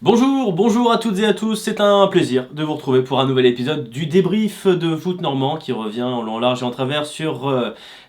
Bonjour à toutes et à tous, c'est un plaisir de vous retrouver pour un nouvel épisode du débrief de Foot Normand qui revient en long, large et en travers sur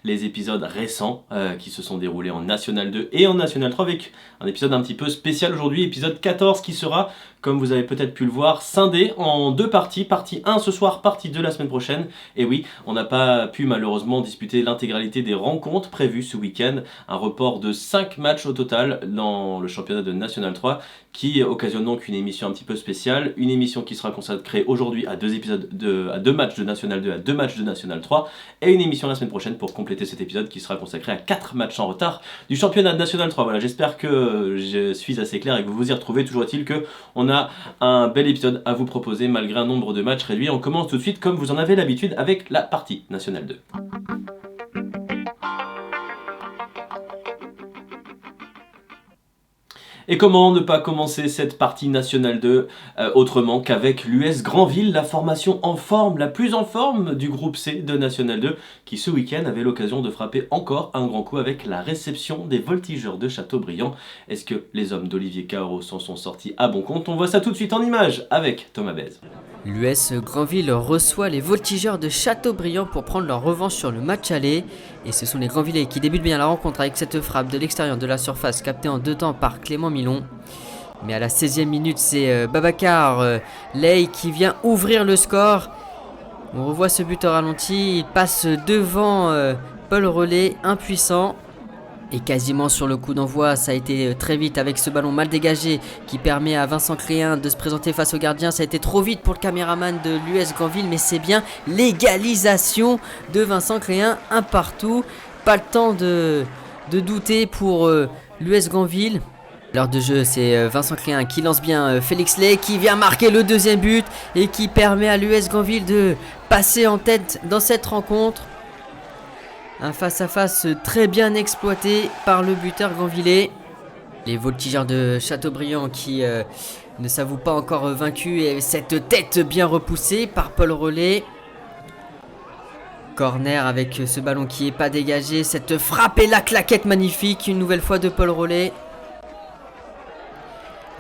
les épisodes récents qui se sont déroulés en National 2 et en National 3 avec un épisode un petit peu spécial aujourd'hui, épisode 14 qui sera, comme vous avez peut-être pu le voir, scindé en deux parties, partie 1 ce soir, partie 2 la semaine prochaine. Et oui, on n'a pas pu malheureusement disputer l'intégralité des rencontres prévues ce week-end, un report de 5 matchs au total dans le championnat de National 3 qui occasionne donc une émission un petit peu spéciale, une émission qui sera consacrée aujourd'hui à deux matchs de National 2, à 2 matchs de National 3, et une émission la semaine prochaine pour compléter cet épisode qui sera consacré à 4 matchs en retard du championnat de National 3. Voilà, j'espère que je suis assez clair et que vous vous y retrouvez. Toujours est-il que on a un bel épisode à vous proposer malgré un nombre de matchs réduit. On commence tout de suite comme vous en avez l'habitude avec la partie National 2. Et comment ne pas commencer cette partie National 2 autrement qu'avec l'US Granville, la formation en forme, la plus en forme du groupe C de National 2, qui ce week-end avait l'occasion de frapper encore un grand coup avec la réception des Voltigeurs de Châteaubriand. Est-ce que les hommes d'Olivier Caharo s'en sont sortis à bon compte? On voit ça tout de suite en images avec Thomas Bèze. L'US Granville reçoit les Voltigeurs de Châteaubriand pour prendre leur revanche sur le match aller. Et ce sont les Granvillais qui débutent bien la rencontre avec cette frappe de l'extérieur de la surface captée en deux temps par Clément Milon. Mais à la 16e minute, c'est Babacar Ley qui vient ouvrir le score. On revoit ce but au ralenti, il passe devant Paul Relais, impuissant. Et quasiment sur le coup d'envoi, ça a été très vite avec ce ballon mal dégagé qui permet à Vincent Cléen de se présenter face au gardien. Ça a été trop vite pour le caméraman de l'US Granville, mais c'est bien l'égalisation de Vincent Cléen, un partout. Pas le temps de douter pour l'US Granville. L'heure de jeu, c'est Vincent Cléen qui lance bien Félix Ley qui vient marquer le deuxième but et qui permet à l'US Granville de passer en tête dans cette rencontre. Un face-à-face très bien exploité par le buteur granvillais. Les Voltigeurs de Châteaubriand qui ne s'avouent pas encore vaincus et cette tête bien repoussée par Paul Relais. Corner avec ce ballon qui n'est pas dégagé. Cette frappe et la claquette magnifique une nouvelle fois de Paul Relais.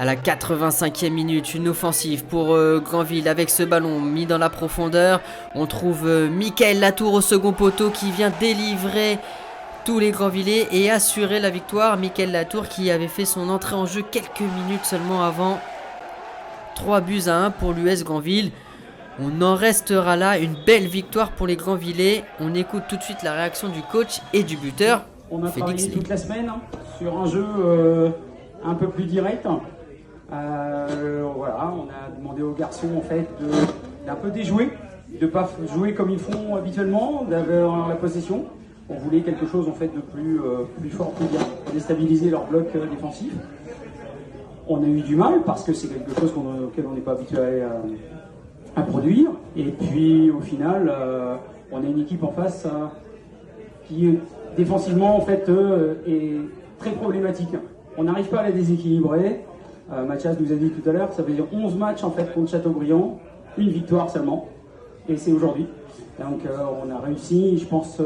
À la 85e minute, une offensive pour Granville avec ce ballon mis dans la profondeur. On trouve Mickaël Latour au second poteau qui vient délivrer tous les Granvillais et assurer la victoire. Mickaël Latour qui avait fait son entrée en jeu quelques minutes seulement avant. 3-1 pour l'US Granville. On en restera là, une belle victoire pour les Granvillais. On écoute tout de suite la réaction du coach et du buteur. On a Félix travaillé Ley. toute la semaine sur un jeu un peu plus direct. Voilà, on a demandé aux garçons en fait d'un peu déjouer, de ne pas jouer comme ils font habituellement, d'avoir la possession. On voulait quelque chose en fait de plus fort, plus bien, pour déstabiliser leur bloc défensif. On a eu du mal parce que c'est quelque chose auquel on n'est pas habitué à produire. Et puis au final, on a une équipe en face qui défensivement en fait est très problématique. On n'arrive pas à la déséquilibrer. Mathias nous a dit tout à l'heure que ça veut dire 11 matchs en fait contre Châteaubriand, une victoire seulement, et c'est aujourd'hui. Donc on a réussi, je pense,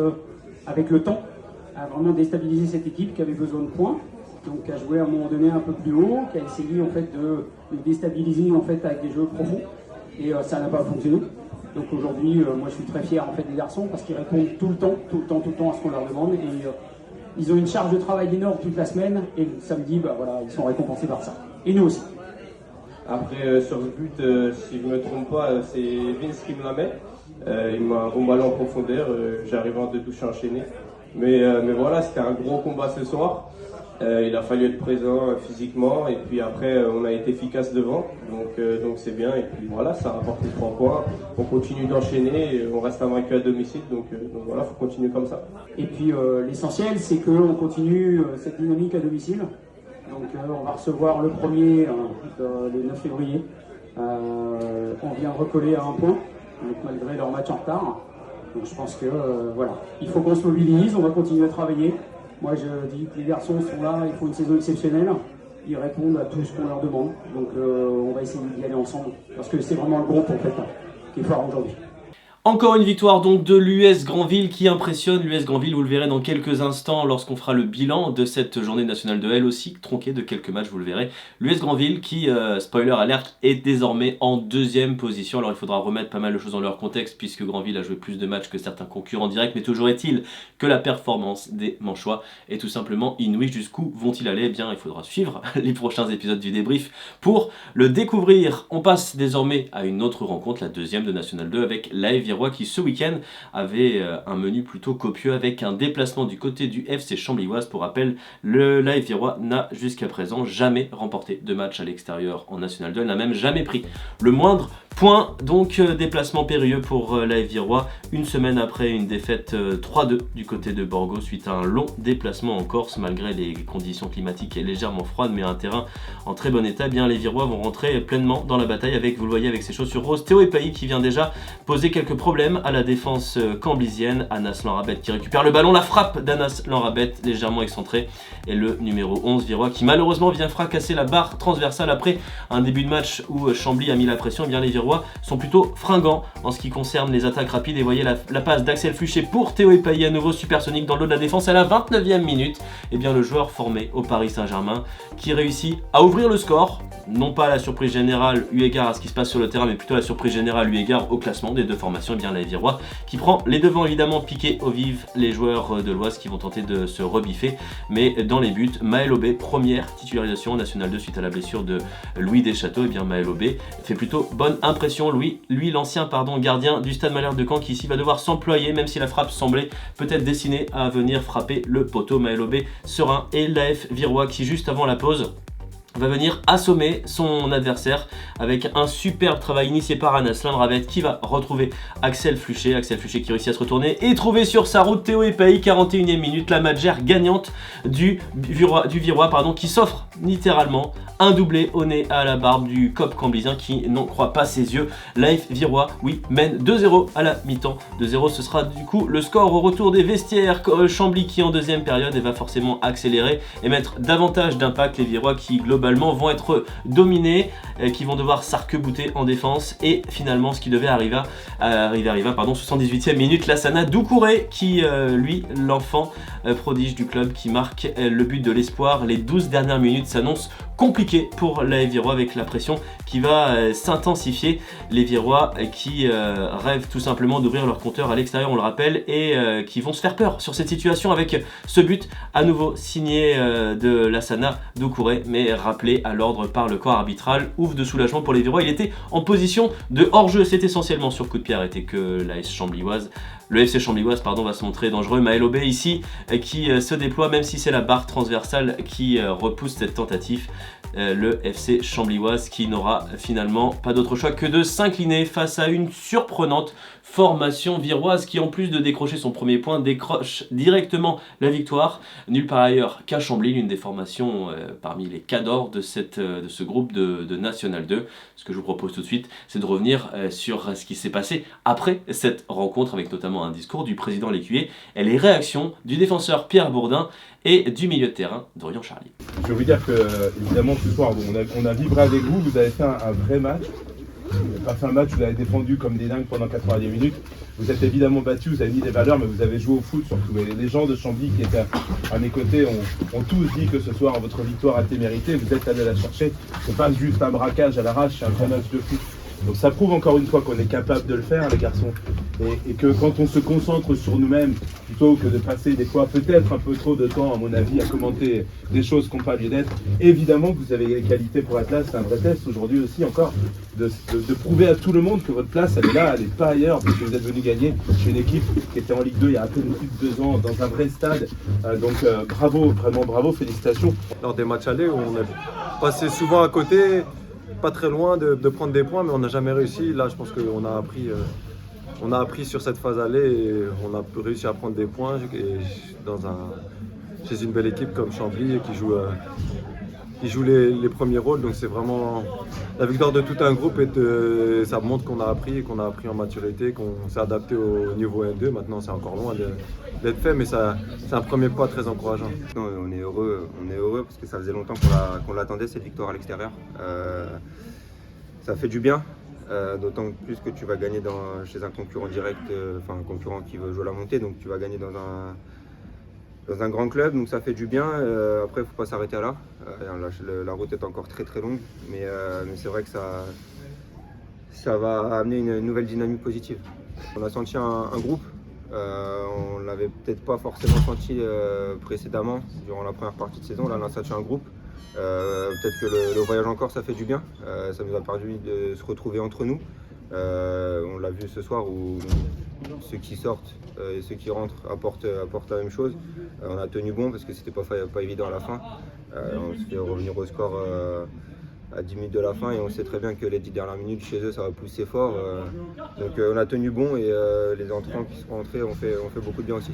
avec le temps, à vraiment déstabiliser cette équipe qui avait besoin de points, donc à jouer à un moment donné un peu plus haut, qui a essayé en fait de déstabiliser en fait avec des jeux profonds, et ça n'a pas fonctionné. Donc aujourd'hui, moi je suis très fier en fait des garçons parce qu'ils répondent tout le temps à ce qu'on leur demande, et ils ont une charge de travail énorme toute la semaine, et le samedi, voilà, ils sont récompensés par ça. Et nous aussi. Après, sur ce but, si je ne me trompe pas, c'est Vince qui me la met. Il m'a un bon ballon en profondeur, j'arrive en deux touches enchaînées. Mais voilà, c'était un gros combat ce soir. Il a fallu être présent physiquement, et puis après, on a été efficace devant. Donc c'est bien, et puis voilà, ça a rapporté 3 points. On continue d'enchaîner, on reste invaincu à domicile, donc voilà, il faut continuer comme ça. Et puis l'essentiel, c'est qu'on continue cette dynamique à domicile. Donc on va recevoir le premier le 9 février. On vient recoller à un point, donc, malgré leur match en retard. Donc je pense que voilà, il faut qu'on se mobilise, on va continuer à travailler. Moi je dis que les garçons sont là, il faut une saison exceptionnelle. Ils répondent à tout ce qu'on leur demande. Donc on va essayer d'y aller ensemble. Parce que c'est vraiment le groupe en fait qui est fort aujourd'hui. Encore une victoire donc de l'US Granville qui impressionne. L'US Granville, vous le verrez dans quelques instants lorsqu'on fera le bilan de cette journée nationale de elle aussi, tronquée de quelques matchs, vous le verrez. L'US Granville qui, spoiler alert, est désormais en deuxième position. Alors il faudra remettre pas mal de choses dans leur contexte puisque Granville a joué plus de matchs que certains concurrents directs, mais toujours est-il que la performance des Manchois est tout simplement inouïe. Jusqu'où vont-ils aller? Eh bien, il faudra suivre les prochains épisodes du débrief pour le découvrir. On passe désormais à une autre rencontre, la deuxième de National 2 avec l'AF Virois qui ce week-end avait un menu plutôt copieux avec un déplacement du côté du FC Chamblivoise. Pour rappel, l'AF Virois n'a jusqu'à présent jamais remporté de match à l'extérieur en National 2, elle n'a même jamais pris le moindre point. Donc déplacement périlleux pour l'AF Virois, une semaine après une défaite 3-2 du côté de Borgo suite à un long déplacement en Corse malgré les conditions climatiques légèrement froides mais un terrain en très bon état. Bien, les Virois vont rentrer pleinement dans la bataille avec, vous le voyez avec ses chaussures roses, Théo Epailly qui vient déjà poser quelques problèmes à la défense camblisienne. Anas Lanrabet qui récupère le ballon, la frappe d'Anas Lanrabet légèrement excentrée et le numéro 11 Virois qui malheureusement vient fracasser la barre transversale après un début de match où Chambly a mis la pression. Eh bien, les Virois sont plutôt fringants en ce qui concerne les attaques rapides et voyez la passe d'Axel Fluché pour Théo Epailly à nouveau supersonique dans le lot de la défense à la 29e minute. Et bien, le joueur formé au Paris Saint-Germain qui réussit à ouvrir le score, non pas à la surprise générale eu égard à ce qui se passe sur le terrain mais plutôt à la surprise générale eu égard au classement des deux formations. Et bien, la Virois qui prend les devants, évidemment piqué au vif les joueurs de l'Oise qui vont tenter de se rebiffer, mais dans les buts, Maël Aubé, première titularisation en National 2 suite à la blessure de Louis Deschâteaux. Et bien, Maël Aubé fait plutôt bonne impression, lui l'ancien gardien du Stade Malherbe de Caen qui ici va devoir s'employer même si la frappe semblait peut-être destinée à venir frapper le poteau. Maël Aubé serein et l'AF Virois qui juste avant la pause va venir assommer son adversaire avec un superbe travail initié par Anas Lanrabet qui va retrouver Axel Fluché qui réussit à se retourner et trouver sur sa route Théo Epailly, 41e minute, la matchère gagnante du Virois qui s'offre littéralement un doublé au nez à la barbe du COP camblisien qui n'en croit pas ses yeux. L'AF Virois, mène 2-0 à la mi-temps. 2-0, ce sera du coup le score au retour des vestiaires. Chambly qui en deuxième période va forcément accélérer et mettre davantage d'impact. Les Virois qui globalement vont être dominés, qui vont devoir s'arc-bouter en défense et finalement ce qui devait arriver, 78e minute, Lassana Doucouré qui lui, l'enfant prodige du club qui marque le but de l'espoir. Les 12 dernières minutes s'annoncent compliqué pour l'AF Virois avec la pression qui va s'intensifier. Les Virois qui rêvent tout simplement d'ouvrir leur compteur à l'extérieur, on le rappelle, et qui vont se faire peur sur cette situation avec ce but à nouveau signé de Lassana Doucouré, mais rappelé à l'ordre par le corps arbitral. Ouf de soulagement pour les Virois, il était en position de hors-jeu, c'est essentiellement sur coup de pied arrêté que le FC Chamblivoise va se montrer dangereux. Maël Aubé ici qui se déploie même si c'est la barre transversale qui repousse cette tentative. Le FC Chamblivoise qui n'aura finalement pas d'autre choix que de s'incliner face à une surprenante formation viroise qui en plus de décrocher son premier point décroche directement la victoire. Nulle part ailleurs qu'à Chambly, l'une des formations parmi les cadors de ce groupe de National 2. Ce que je vous propose tout de suite, c'est de revenir sur ce qui s'est passé après cette rencontre avec notamment un discours du président Lécuyer et les réactions du défenseur Pierre Bourdin et du milieu de terrain Dorian Charlier. Je vais vous dire que, évidemment, ce soir, on a vibré avec vous, vous avez fait un vrai match. Vous n'avez pas fait un match, vous avez défendu comme des dingues pendant 90 minutes. Vous êtes évidemment battus, vous avez mis des valeurs, mais vous avez joué au foot surtout. Et les gens de Chambly qui étaient à mes côtés ont tous dit que ce soir, votre victoire a été méritée. Vous êtes allés la chercher. C'est pas juste un braquage à l'arrache, c'est un vrai match de foot. Donc ça prouve encore une fois qu'on est capable de le faire, les garçons, et que quand on se concentre sur nous-mêmes, plutôt que de passer des fois peut-être un peu trop de temps, à mon avis, à commenter des choses qui n'ont pas lieu d'être, évidemment que vous avez les qualités pour être là. C'est un vrai test aujourd'hui aussi encore, de prouver à tout le monde que votre place, elle est là, elle n'est pas ailleurs, parce que vous êtes venu gagner chez une équipe qui était en Ligue 2 il y a à peine plus de 2 ans, dans un vrai stade. Donc bravo, vraiment bravo, félicitations. Lors des matchs allés, on est passé souvent à côté, pas très loin de prendre des points, mais on n'a jamais réussi. Là, je pense qu'on a appris sur cette phase aller et on a réussi à prendre des points chez une belle équipe comme Chambly qui joue les premiers rôles. Donc c'est vraiment la victoire de tout un groupe et ça montre qu'on a appris en maturité, qu'on s'est adapté au niveau N2. Maintenant, c'est encore loin d'être fait, mais c'est un premier pas très encourageant. On est heureux parce que ça faisait longtemps qu'on l'attendait, cette victoire à l'extérieur. Ça fait du bien. D'autant plus que tu vas gagner chez un concurrent direct, enfin un concurrent qui veut jouer la montée, donc tu vas gagner dans un grand club, donc ça fait du bien. Après, il ne faut pas s'arrêter là. La route est encore très très longue, mais c'est vrai que ça va amener une nouvelle dynamique positive. On a senti un groupe, on ne l'avait peut-être pas forcément senti précédemment, durant la première partie de saison. Là, on a senti un groupe. Peut-être que le voyage en Corse, ça fait du bien. Ça nous a permis de se retrouver entre nous. On l'a vu ce soir où ceux qui sortent et ceux qui rentrent apportent la même chose. On a tenu bon parce que c'était pas évident à la fin. On se fait revenir au score à 10 minutes de la fin et on sait très bien que les 10 dernières minutes chez eux ça va pousser fort. Donc on a tenu bon et les entrants qui sont rentrés ont fait beaucoup de bien aussi.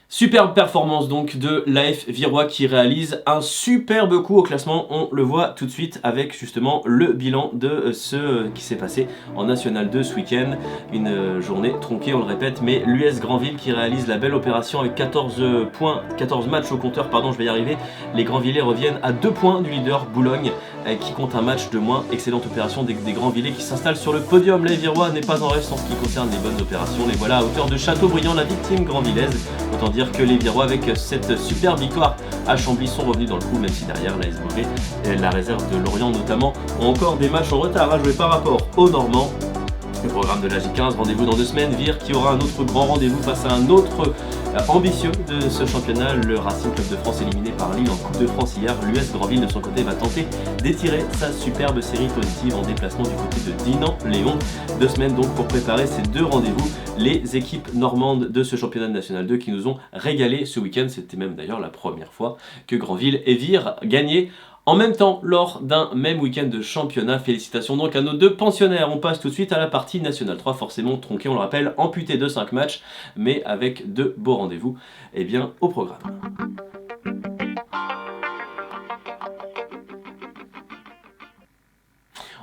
Superbe performance donc de l'AF Virois qui réalise un superbe coup au classement. On le voit tout de suite avec justement le bilan de ce qui s'est passé en National 2 ce week-end. Une journée tronquée, on le répète, mais l'US Granville qui réalise la belle opération avec 14 matchs au compteur, je vais y arriver. Les Granvillais reviennent à 2 points du leader Boulogne qui compte un match de moins. Excellente opération des Granvillais qui s'installent sur le podium. L'AF Virois n'est pas en rêve en ce qui concerne les bonnes opérations. Les voilà à hauteur de Châteaubriand, la victime granvillaise. Autant dire que les Virois avec cette superbe victoire à Chambly sont revenus dans le coup, même si derrière la SBV et la réserve de Lorient notamment ont encore des matchs en retard à jouer par rapport aux Normands. Le programme de la J15, rendez-vous dans 2 semaines. Vire qui aura un autre grand rendez-vous face à un autre ambitieux de ce championnat, le Racing Club de France éliminé par Lille en Coupe de France hier. L'US Granville de son côté va tenter d'étirer sa superbe série positive en déplacement du côté de Dinan-Léon. 2 semaines donc pour préparer ces 2 rendez-vous. Les équipes normandes de ce championnat de National 2 qui nous ont régalé ce week-end. C'était même d'ailleurs la première fois que Granville et Vire gagnaient en même temps, lors d'un même week-end de championnat. Félicitations donc à nos 2 pensionnaires. On passe tout de suite à la partie National 3, forcément tronquée, on le rappelle, amputée de 5 matchs, mais avec 2 beaux rendez-vous au programme.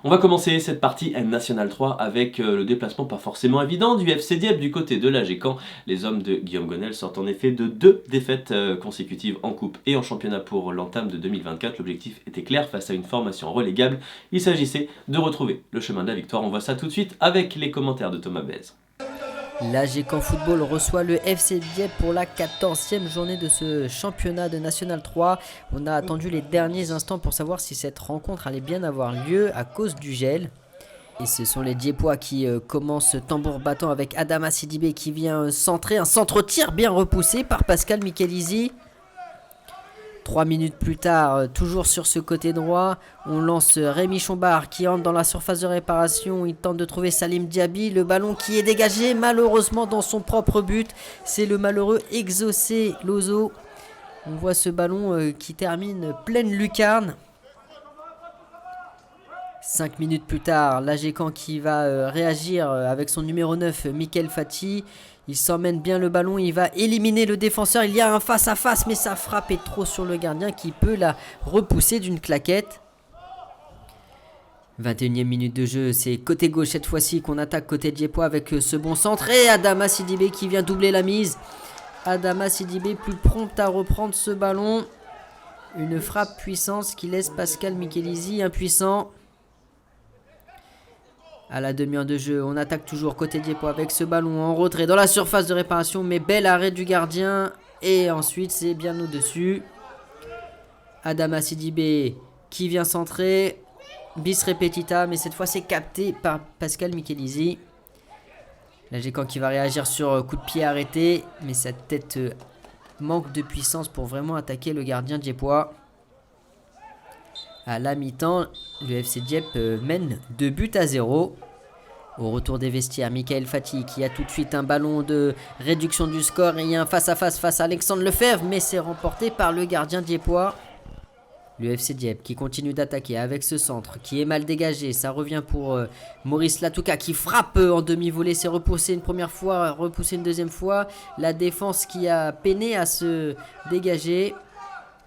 On va commencer cette partie National 3 avec le déplacement pas forcément évident du FC Dieppe du côté de l'AG Caen. Les hommes de Guillaume Gonel sortent en effet de 2 défaites consécutives en coupe et en championnat pour l'entame de 2024. L'objectif était clair face à une formation relégable. Il s'agissait de retrouver le chemin de la victoire. On voit ça tout de suite avec les commentaires de Thomas Bèze. L'AG Caen Football reçoit le FC Dieppe pour la 14e journée de ce championnat de National 3. On a attendu les derniers instants pour savoir si cette rencontre allait bien avoir lieu à cause du gel. Et ce sont les Diepois qui commencent tambour battant avec Adama Sidibé qui vient centrer. Un centre-tir bien repoussé par Pascal Michelisi. 3 minutes plus tard, toujours sur ce côté droit, on lance Rémi Chombard qui entre dans la surface de réparation. Il tente de trouver Salim Diaby. Le ballon qui est dégagé malheureusement dans son propre but. C'est le malheureux Exaucé Lozo. On voit ce ballon qui termine pleine lucarne. 5 minutes plus tard, l'AG Caen qui va réagir avec son numéro 9, Mickaël Fati. Il s'emmène bien le ballon, il va éliminer le défenseur. Il y a un face-à-face, mais sa frappe est trop sur le gardien qui peut la repousser d'une claquette. 21e minute de jeu, c'est côté gauche cette fois-ci qu'on attaque côté Diepois avec ce bon centre. Et Adama Sidibé qui vient doubler la mise. Adama Sidibé plus prompt à reprendre ce ballon. Une frappe puissance qui laisse Pascal Michelisi impuissant. À la demi-heure de jeu, on attaque toujours côté Diepois avec ce ballon en retrait dans la surface de réparation. Mais bel arrêt du gardien. Et ensuite, c'est bien au-dessus. Adama Sidibé qui vient centrer. Bis repetita, mais cette fois c'est capté par Pascal Michelisi. L'AG Caen qui va réagir sur coup de pied arrêté. Mais sa tête manque de puissance pour vraiment attaquer le gardien Diepois. À la mi-temps, le FC Dieppe mène 2-0. Au retour des vestiaires, Mickaël Fati qui a tout de suite un ballon de réduction du score. Et il y a un face-à-face face à Alexandre Lefebvre, mais c'est remporté par le gardien Diepois. Le FC Dieppe qui continue d'attaquer avec ce centre qui est mal dégagé. Ça revient pour Maurice Latouka qui frappe en demi-volée. C'est repoussé une première fois, repoussé une deuxième fois. La défense qui a peiné à se dégager.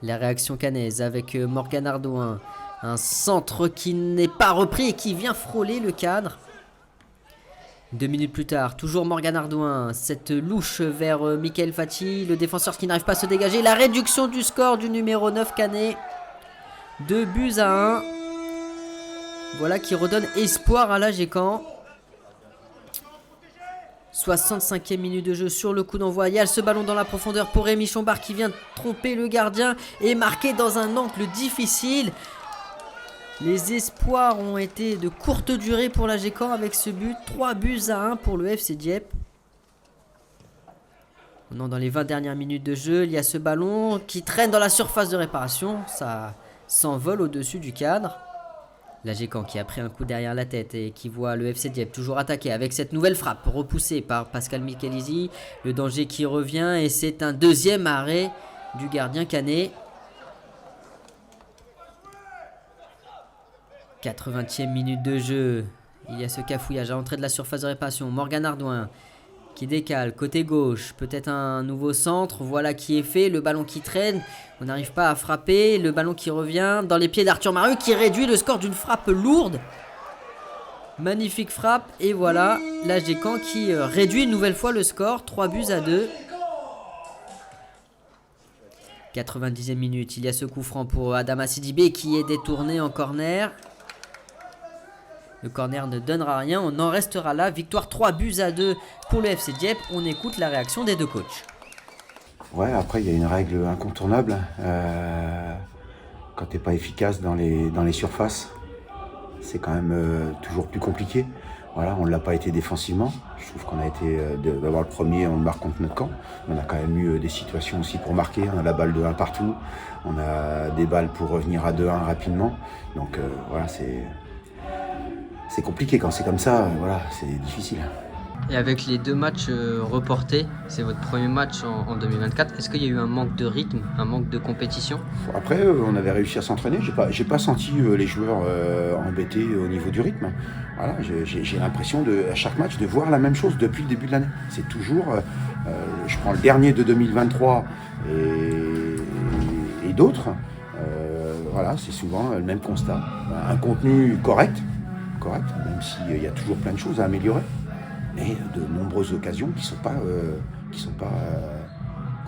La réaction cannaise avec Morgan Ardouin. Un centre qui n'est pas repris et qui vient frôler le cadre. 2 minutes plus tard, toujours Morgan Ardouin, cette louche vers Mickaël Fati, le défenseur qui n'arrive pas à se dégager, la réduction du score du numéro 9 Canet, 2-1. Voilà qui redonne espoir à l'AGCAN. 65e minute de jeu sur le coup d'envoi. Il y a ce ballon dans la profondeur pour Rémi Chombard qui vient tromper le gardien et marquer dans un angle difficile. Les espoirs ont été de courte durée pour l'AGCAN avec ce but. 3-1 pour le FC Dieppe. Maintenant, dans les 20 dernières minutes de jeu, il y a ce ballon qui traîne dans la surface de réparation. Ça s'envole au-dessus du cadre. L'AGCAN qui a pris un coup derrière la tête et qui voit le FC Dieppe toujours attaquer avec cette nouvelle frappe repoussée par Pascal Michelisi. Le danger qui revient et c'est un deuxième arrêt du gardien Canet. 80e minute de jeu. Il y a ce cafouillage à l'entrée de la surface de réparation. Morgan Ardouin qui décale côté gauche. Peut-être un nouveau centre. Voilà qui est fait. Le ballon qui traîne. On n'arrive pas à frapper. Le ballon qui revient dans les pieds d'Arthur Marieux qui réduit le score d'une frappe lourde. Magnifique frappe. Et voilà l'AGCAN qui réduit une nouvelle fois le score. 3-2. 90e minute. Il y a ce coup franc pour Adama Sidibé qui est détourné en corner. Le corner ne donnera rien, on en restera là. Victoire 3-2 pour le FC Dieppe. On écoute la réaction des deux coachs. Ouais, après il y a une règle incontournable. Quand t'es pas efficace dans les surfaces, c'est quand même toujours plus compliqué. Voilà, on ne l'a pas été défensivement. Je trouve qu'on a été d'avoir le premier, on le marque contre notre camp. On a quand même eu des situations aussi pour marquer. On a la balle de 1 partout. On a des balles pour revenir à 2-1 rapidement. Donc voilà, c'est compliqué quand c'est comme ça, voilà, c'est difficile. Et avec les 2 matchs reportés, c'est votre premier match en 2024, est-ce qu'il y a eu un manque de rythme, un manque de compétition? Après, on avait réussi à s'entraîner, j'ai pas senti les joueurs embêtés au niveau du rythme. Voilà, j'ai l'impression à chaque match de voir la même chose depuis le début de l'année. C'est toujours, je prends le dernier de 2023 et d'autres, voilà, c'est souvent le même constat. Un contenu correct, même s'il y a toujours plein de choses à améliorer, mais de nombreuses occasions qui sont pas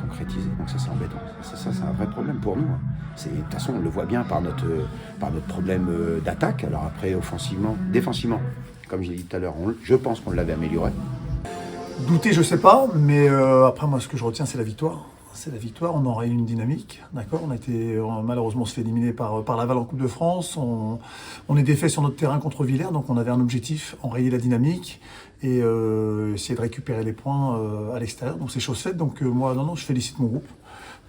concrétisées. Donc ça c'est embêtant. Ça c'est un vrai problème pour nous. De toute façon on le voit bien par notre problème d'attaque. Alors après offensivement, défensivement, comme je l'ai dit tout à l'heure, je pense qu'on l'avait amélioré. Douter je sais pas, mais après moi ce que je retiens c'est la victoire. C'est la victoire, on aurait eu une dynamique, d'accord. Malheureusement, on se fait éliminer par Laval en Coupe de France. On est défait sur notre terrain contre Villers, donc on avait un objectif, enrayer la dynamique et essayer de récupérer les points à l'extérieur. Donc c'est chose faite. Donc moi, je félicite mon groupe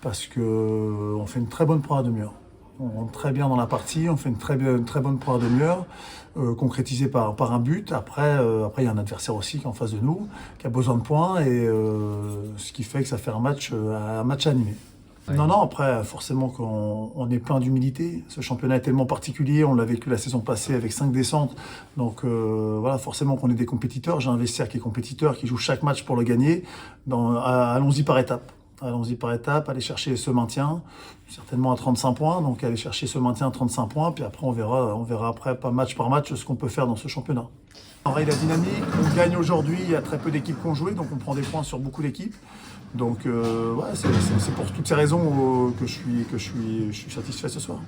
parce que on fait une très bonne première demi-heure. On rentre très bien dans la partie, on fait une très bonne première demi-heure, concrétisée par un but. Après, il y a un adversaire aussi qui est en face de nous, qui a besoin de points, et ce qui fait que ça fait un match animé. Ouais. Non, après, forcément qu'on est plein d'humilité. Ce championnat est tellement particulier, on l'a vécu la saison passée avec 5 descentes. Donc voilà, forcément qu'on est des compétiteurs. J'ai un vestiaire qui est compétiteur, qui joue chaque match pour le gagner. Allons-y par étapes. Aller chercher ce maintien, certainement à 35 points, donc aller chercher ce maintien à 35 points, puis après on verra après, match par match, ce qu'on peut faire dans ce championnat. On raye la dynamique, on gagne aujourd'hui, il y a très peu d'équipes qui ont joué, donc on prend des points sur beaucoup d'équipes. Donc c'est pour toutes ces raisons que je suis satisfait ce soir.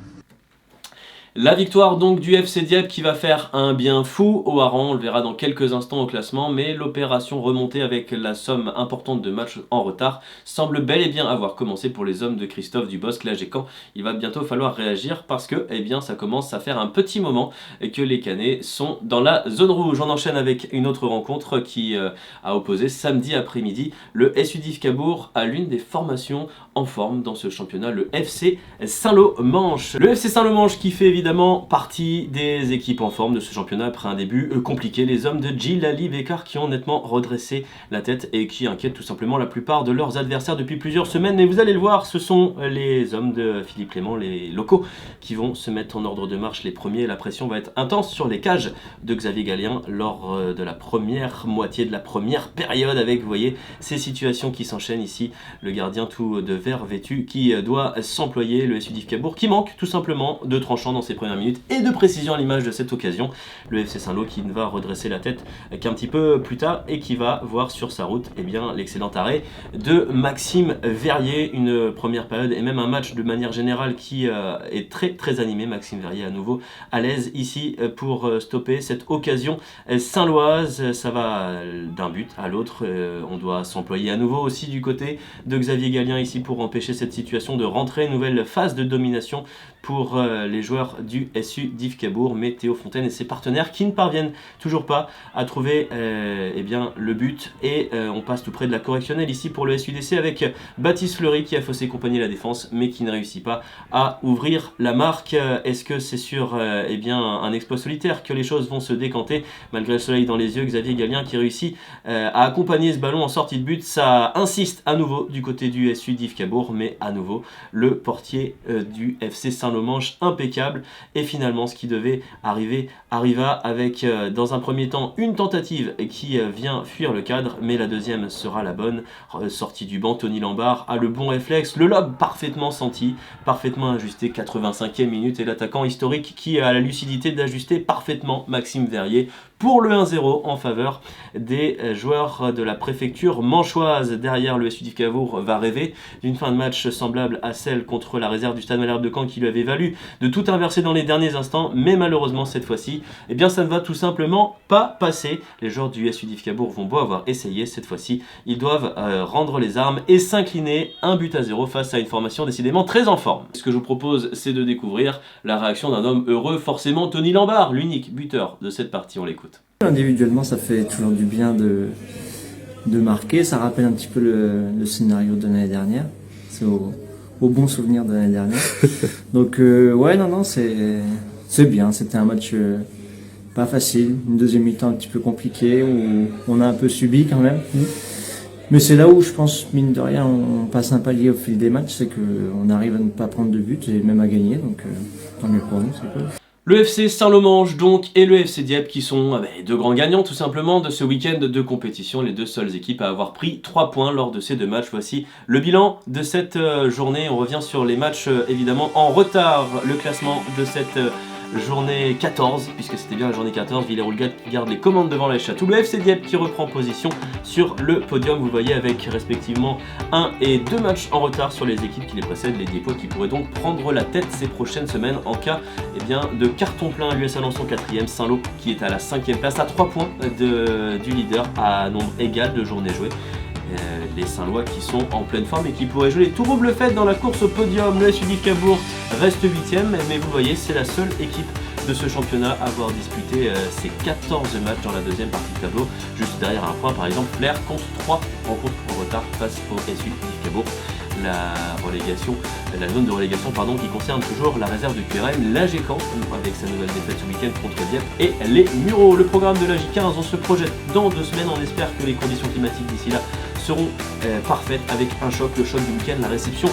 La victoire donc du FC Dieppe qui va faire un bien fou au Hareng, on le verra dans quelques instants au classement, mais l'opération remontée avec la somme importante de matchs en retard semble bel et bien avoir commencé pour les hommes de Christophe Dubosc, l'AGCAN. Il va bientôt falloir réagir parce que ça commence à faire un petit moment que les Canets sont dans la zone rouge. On enchaîne avec une autre rencontre qui a opposé samedi après-midi le SU Cabourg à l'une des formations en forme dans ce championnat, le FC Saint-Lô-Manche. Le FC Saint-Lô-Manche qui fait évidemment partie des équipes en forme de ce championnat après un début compliqué. Les hommes de Djilali Bekar qui ont nettement redressé la tête et qui inquiètent tout simplement la plupart de leurs adversaires depuis plusieurs semaines. Mais vous allez le voir, ce sont les hommes de Philippe Clément, les locaux, qui vont se mettre en ordre de marche les premiers. La pression va être intense sur les cages de Xavier Gallien lors de la première moitié de la première période avec, vous voyez, ces situations qui s'enchaînent ici. Le gardien tout de vert vêtu qui doit s'employer, le SU Cabourg qui manque tout simplement de tranchant dans ses ces premières minutes et de précision à l'image de cette occasion. Le FC Saint-Lô qui ne va redresser la tête qu'un petit peu plus tard et qui va voir sur sa route l'excellent arrêt de Maxime Verrier. Une première période et même un match de manière générale qui est très très animé. Maxime Verrier à nouveau à l'aise ici pour stopper cette occasion saint-loise. Ça va d'un but à l'autre. On doit s'employer à nouveau aussi du côté de Xavier Gallien ici pour empêcher cette situation de rentrer. Nouvelle phase de domination pour les joueurs du SU d'Yves Cabourg, mais Théo Fontaine et ses partenaires qui ne parviennent toujours pas à trouver le but. Et on passe tout près de la correctionnelle ici pour le SUDC avec Baptiste Fleury qui a faussé compagnie la défense mais qui ne réussit pas à ouvrir la marque. Est-ce que c'est sur un exploit solitaire que les choses vont se décanter? Malgré le soleil dans les yeux, Xavier Gallien qui réussit à accompagner ce ballon en sortie de but. Ça insiste à nouveau du côté du SU d'Yves Cabourg, mais à nouveau le portier du FC Saint-Lô-Manche impeccable. Et finalement ce qui devait arriver arriva avec dans un premier temps une tentative qui vient fuir le cadre, mais la deuxième sera la bonne. Sortie du banc, Tony Lambard a le bon réflexe, le lob parfaitement senti, parfaitement ajusté, 85e minute, et l'attaquant historique qui a la lucidité d'ajuster parfaitement Maxime Verrier pour le 1-0 en faveur des joueurs de la préfecture manchoise. Derrière, le SU d'Yves Cabourg va rêver d'une fin de match semblable à celle contre la réserve du Stade Malherbe de Caen qui lui avait valu de tout inverser dans les derniers instants, mais malheureusement cette fois-ci, ça ne va tout simplement pas passer. Les joueurs du SU d'Yves Cabourg vont beau avoir essayé, cette fois-ci ils doivent rendre les armes et s'incliner 1-0 face à une formation décidément très en forme. Ce que je vous propose, c'est de découvrir la réaction d'un homme heureux, forcément Tony Lambard, l'unique buteur de cette partie. On l'écoute. Individuellement, ça fait toujours du bien de marquer. Ça rappelle un petit peu le scénario de l'année dernière. C'est au bon souvenir de l'année dernière. Donc, c'est bien. C'était un match pas facile. Une deuxième mi-temps un petit peu compliquée où on a un peu subi quand même. Mais c'est là où je pense, mine de rien, on passe un palier au fil des matchs. C'est qu'on arrive à ne pas prendre de but et même à gagner. Donc, tant mieux pour nous, c'est cool. Le FC Saint-Lô-Manche donc et le FC Dieppe qui sont deux grands gagnants tout simplement de ce week-end de compétition, les deux seules équipes à avoir pris 3 points lors de ces deux matchs. Voici le bilan de cette journée. On revient sur les matchs évidemment en retard. Le classement de cette journée 14, puisque c'était bien la journée 14, Villers-Roulgat qui garde les commandes devant la Chatou. Le FC Dieppe qui reprend position sur le podium, vous voyez, avec respectivement 1 et 2 matchs en retard sur les équipes qui les précèdent. Les Diepois qui pourraient donc prendre la tête ces prochaines semaines en cas de carton plein. L'US Alençon 4e, Saint-Lô qui est à la 5e place à 3 points du leader à nombre égal de journées jouées. Les Saint-Lois qui sont en pleine forme et qui pourraient jouer les tourbeaux bluffettes dans la course au podium. Le SU d'Yves Cabourg reste 8e, mais vous voyez, c'est la seule équipe de ce championnat à avoir disputé ses 14 matchs dans la deuxième partie de tableau. Juste derrière un point, par exemple, Flers compte 3 rencontres en retard face au SU d'Yves Cabourg. La zone de relégation qui concerne toujours la réserve de QRM, la Gécamp, avec sa nouvelle défaite ce week-end contre Dieppe, et les Mureaux. Le programme de la J15, on se projette dans 2 semaines. On espère que les conditions climatiques d'ici là seront parfaites, avec un choc, le choc du week-end, la réception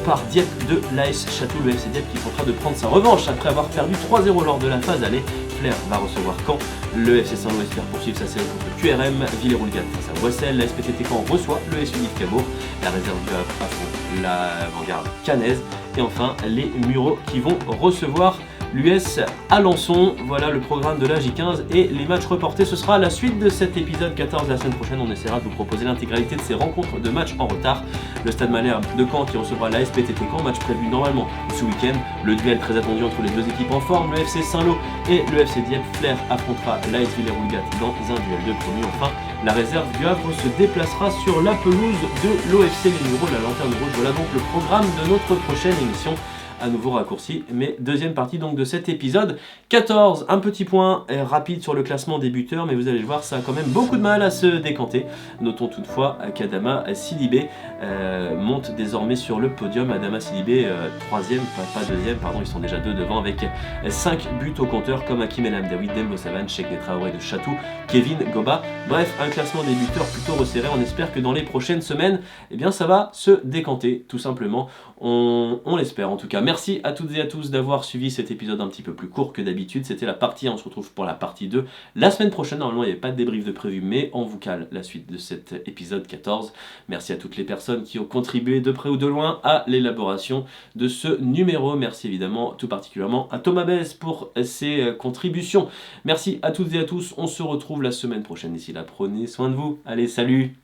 par Dieppe de l'AS Chatou, le FC Dieppe qui tentera de prendre sa revanche après avoir perdu 3-0 lors de la phase aller. Flers va recevoir Caen, le FC Saint-Lô espère poursuivre sa série contre QRM, Villers-Roulgat face à Boissel, la SPTT Caen reçoit le SU d'Yves Cabourg, la réserve du Havre affronte l'avant-garde caennaise, et enfin les Mureaux qui vont recevoir l'US Alençon. Voilà le programme de la J15 et les matchs reportés. Ce sera la suite de cet épisode 14. La semaine prochaine, on essaiera de vous proposer l'intégralité de ces rencontres de matchs en retard. Le Stade Malherbe de Caen qui recevra la SPTT Caen, match prévu normalement ce week-end. Le duel très attendu entre les deux équipes en forme, le FC Saint-Lô et le FC Dieppe. Flers affrontera l'AS Villers-Roulgat dans un duel de promu. Enfin, la réserve du Havre se déplacera sur la pelouse de l'OFC Les Mureaux, la Lanterne Rouge. Voilà donc le programme de notre prochaine émission. À nouveau raccourci, mais deuxième partie donc de cet épisode 14. Un petit point rapide sur le classement des buteurs, mais vous allez le voir, ça a quand même beaucoup de mal à se décanter. Notons toutefois qu'Adama Sidibé monte désormais sur le podium. Adama Sidibé, 3e, pas 2e, pardon, ils sont déjà 2 devant avec 5 buts au compteur, comme Hakim El Amdaoui, Dembo Savan, Cheikhne Traoré de Chatou, Kevin Goba. Bref, un classement des buteurs plutôt resserré. On espère que dans les prochaines semaines, ça va se décanter, tout simplement. On l'espère en tout cas. Merci à toutes et à tous d'avoir suivi cet épisode un petit peu plus court que d'habitude. C'était la partie 1, on se retrouve pour la partie 2 la semaine prochaine. Normalement il n'y avait pas de débrief de prévu, mais on vous cale la suite de cet épisode 14. Merci à toutes les personnes qui ont contribué de près ou de loin à l'élaboration de ce numéro. Merci évidemment tout particulièrement à Thomas Bess pour ses contributions. Merci à toutes et à tous, on se retrouve la semaine prochaine. D'ici là, prenez soin de vous. Allez, salut!